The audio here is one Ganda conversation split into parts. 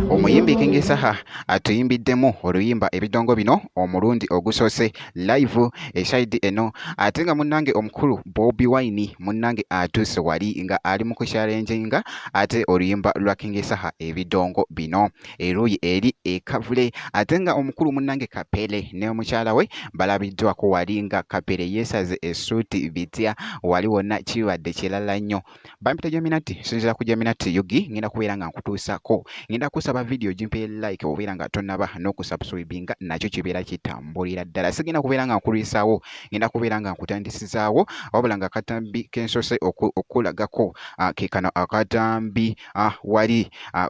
Omuyimbi King Saha atuyimbiddemu oluyimba ebidongo bino omulundi ogusose live eside eno ate nga munnange omukulu Bobi Wine munnange atuuse wali nga ali mu kushalenjinga ate oluyimba lwa King Saha ebidongo bino eruyi eri ekavule ate nga omukulu munnange Kapere ne omukyala we balabiddwako wali nga Kapere yesaze essuuti bitya wali wonna kibadde kirala nnyo. Bampita Geminati sinzira ku Geminati Yugi ngenda kubeera nga nkutuusako ngenda kusaba video jimpe like obeera nga tonnaba n'okusubscribinga nakyo kibeera kitambulira ddala sigenda kubeera nga nkulwisaawo ngenda kubeera nga nkutandisizaawo wabula nga akatambi kensose okulagako ke kano akatambi wali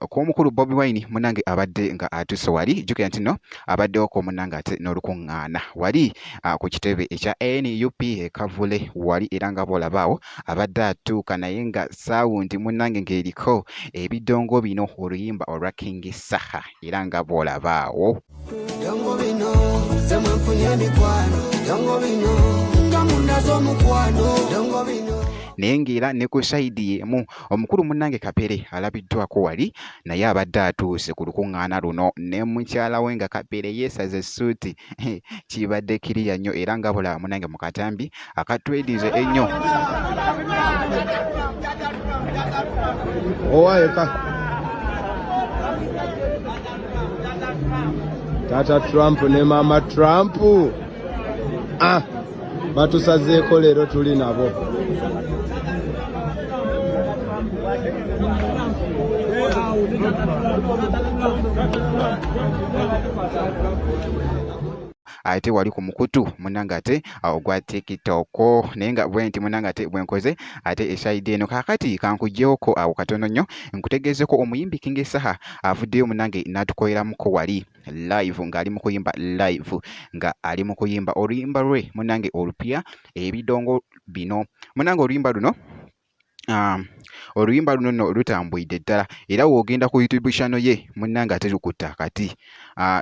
k'omukulu Bobi Wine munnange abadde nga atuuse wali jjukira nti no abaddewo ko munnange ate n'olukuŋŋaana wali ku kitebe ekya NUP ekavule wali era nga boolabaawo abadde atuuka naye nga saawundi munnange ng'eriko ebidongo bino oluyimba olwa King Saha era nga boolabaawo Dongo bino semwenfunye mikwano dongo bino nga mundazo mukwano dongo bino naye ng'era ne ku sayidi yemu omukulu munnange Kapere alabiddwako wali naye abadde atuuse ku lukuŋŋaana luno ne mukyala we nga Kapere yeesaze essuuti kibadde kiriya nnyo era nga bulaba munnange mu katambi akatwedize ennyo owayeka Tata Trump ne Mama Trump batusazeeko leero tuli nabo. ate wali ku mukutu munnange ate ogwa TikTok naye nga bwe nti munnange ate bwenkoze ate esayidi eno kaakati kankuggyewoko awo katono nnyo nkutegeezeko omuyimbi King Saha avuddeyo munnange n'atukoleramuko wali live ng'ali mu kuyimba live nga ali mu kuyimba oluyimba lwe munnange olupya ebidongo bino munnange oluyimba luno nno lutambwidde ddala era woogenda ku YouTube channel ye munnange ate lukutta akati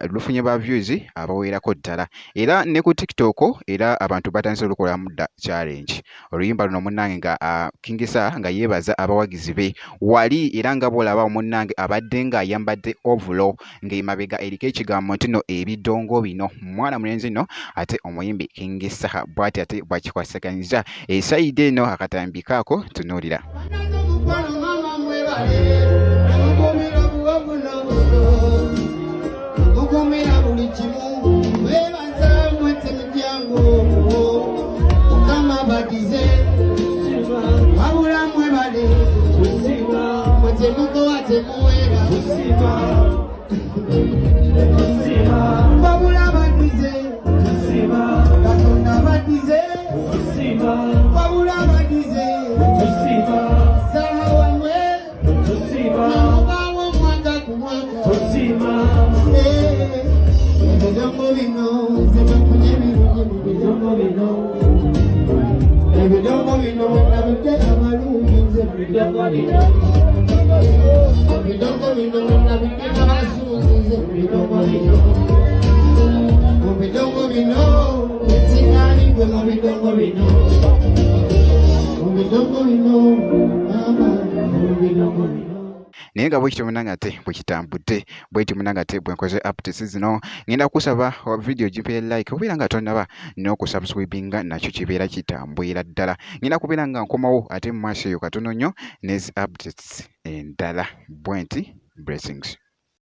lufunye ba views abawerako ddala era ne ku TikTok era abantu batandise olukolamu dda challenge oluyimba luno munnange nga King Saha nga yeebaza abawagizi be wali era nga boolaba munnange abadde nga ayambadde ovulo ng'emabega eriko ekigambo nti no ebidongo bino mwana mulenzi nno ate omuyimbi King Saha bw'ati ate bw'akikwasaganyizza esayidi eno akatambikaako tunuulira naye nga bwekityo munnange ate bwekitambudde bwekityo munnange ate bwenkoze updates zino ngenda kusaba video gimpe like obeera nga tonnaba n'okusubscribinga nakyo kibeera kitambwira ddala ngenda kubeera nga nkomawo ate mu maaso eyo katono nnyo n'ezi updates endala bwenti blessings